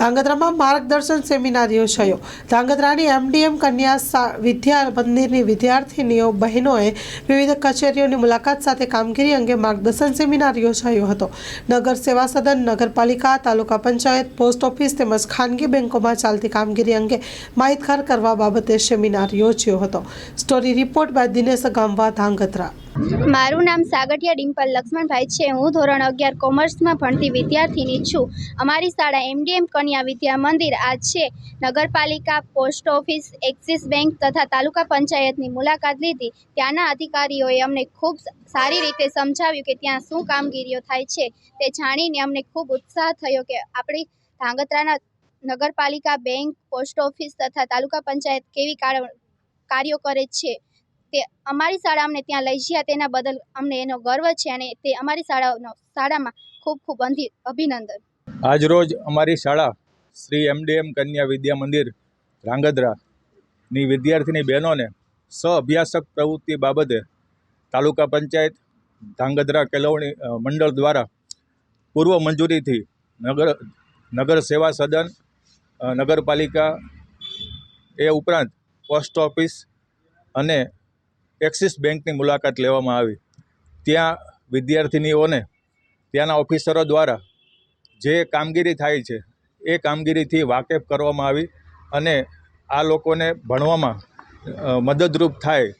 ધાંગધ્રામાં માર્ગદર્શન સેમિનાર યોજાયો। ધાંગધ્રાની એમડીએમ કન્યા વિદ્યા મંદિરની વિદ્યાર્થીનીઓ બહેનોએ વિવિધ કચેરીઓની મુલાકાત સાથે કામગીરી અંગે માર્ગદર્શન સેમિનાર યોજાયો હતો। નગર સેવા સદન, નગરપાલિકા, તાલુકા પંચાયત, પોસ્ટ ઓફિસ તેમજ ખાનગી બેંકોમાં ચાલતી કામગીરી અંગે માહિતગાર કરવા બાબતે સેમિનાર યોજ્યો હતો। Story report by Dinesh ગામવા, Dhrangadhra. મારું નામ સાગઠિયા ડિમ્પલ લક્ષ્મણભાઈ છે। હું ધોરણ 11 કોમર્સમાં ભણતી વિદ્યાર્થીની છું। અમારી શાળા એમડીએમ કન્યા વિદ્યા મંદિર આજે નગરપાલિકા, પોસ્ટ ઓફિસ, એક્સિસ બેંક તથા તાલુકા પંચાયતની મુલાકાત લીધી। ત્યાંના અધિકારીઓએ અમને ખૂબ સારી રીતે સમજાવ્યું કે ત્યાં શું કામગીરીઓ થાય છે। તે જાણીને અમને ખૂબ ઉત્સાહ થયો કે આપણી ધાંગધ્રાના નગરપાલિકા, બેંક, પોસ્ટ ઓફિસ તથા તાલુકા પંચાયત કેવી કાર્યો કરે છે। તે અમારી શાળા અમને ત્યાં લઈ ગયા તેના બદલ અમને એનો ગર્વ છે અને તે અમારી શાળામાં ખૂબ ખૂબ અભિનંદન। આજરોજ અમારી શાળા શ્રી એમડીએમ કન્યા વિદ્યા મંદિર ધાંગધ્રાની વિદ્યાર્થીની બહેનોને સહઅભ્યાસક પ્રવૃત્તિ બાબતે તાલુકા પંચાયત ધાંગધ્રા કેળવણી મંડળ દ્વારા પૂર્વ મંજૂરીથી નગર સેવા સદન, નગરપાલિકા એ ઉપરાંત પોસ્ટ ઓફિસ અને એક્સિસ બેંકની મુલાકાત લેવામાં આવી। ત્યાં વિદ્યાર્થીનીઓને ત્યાંના ઓફિસરો દ્વારા જે કામગીરી થાય છે એ કામગીરીથી વાકેફ કરવામાં આવી અને આ લોકોને ભણવામાં મદદરૂપ થાય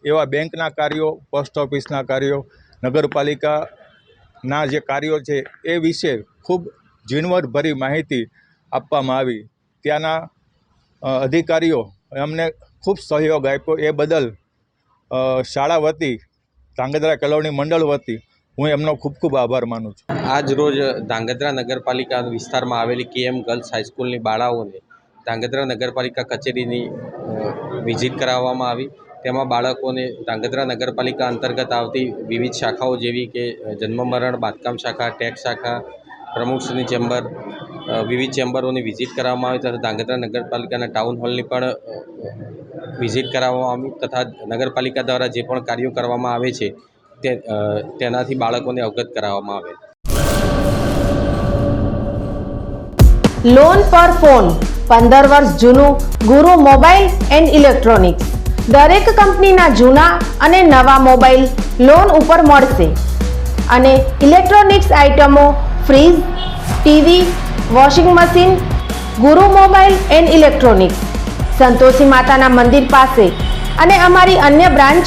એવા બેંકના કાર્યો, પોસ્ટ ઓફિસના કાર્યો, નગરપાલિકાના જે કાર્યો છે એ વિશે ખૂબ ઝીણવટભરી માહિતી આપવામાં આવી। ત્યાંના અધિકારીઓ અમને ખૂબ સહયોગ આપ્યો। એ બદલ શાળા વતી, ધાંગધ્રા કેળવણી મંડળ વતી હું એમનો ખૂબ ખૂબ આભાર માનું છું। આજ રોજ ધાંગધ્રા નગરપાલિકા વિસ્તારમાં આવેલી કેએમ ગર્લ્સ હાઈસ્કૂલની બાળાઓને ધાંગધ્રા નગરપાલિકા કચેરીની વિઝિટ કરાવવામાં આવી। તેમાં બાળકોને ધાંગધ્રા નગરપાલિકા અંતર્ગત આવતી વિવિધ શાખાઓ જેવી કે જન્મ મરણ, બાંધકામ શાખા, ટેક્સ શાખા, પ્રમુખશ્રીની ચેમ્બર, વિવિધ ચેમ્બરોની વિઝિટ કરવામાં આવી તથા ધાંગધ્રા નગરપાલિકાના ટાઉન હોલની પણ વિઝિટ કરાવવામાં આવી તથા નગરપાલિકા દ્વારા જે પણ કાર્યો કરવામાં આવે છે તેનાથી બાળકોને અવગત કરાવવામાં આવે। લોન પર ફોન 15 વર્ષ જૂનું ગુરુ મોબાઈલ એન્ડ ઇલેક્ટ્રોનિક્સ દરેક કંપનીના જૂના અને નવા મોબાઈલ લોન ઉપર મળશે અને ઇલેક્ટ્રોનિક્સ આઇટમો ફ્રીજ, ટીવી, વોશિંગ મશીન ગુરુ મોબાઈલ એન્ડ ઇલેક્ટ્રોનિક્સ, સંતોષી માતાના મંદિર પાસે અને અમારી અન્ય બ્રાન્ચ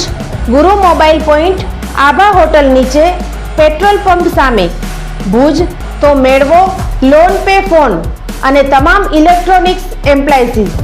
ગુરુ મોબાઈલ પોઈન્ટ, આભા હોટલ નીચે, પેટ્રોલ પંપ સામે, ભુજ। તો મેળવો લોન પે ફોન અને તમામ ઇલેક્ટ્રોનિક્સ એપ્લાયન્સીસ।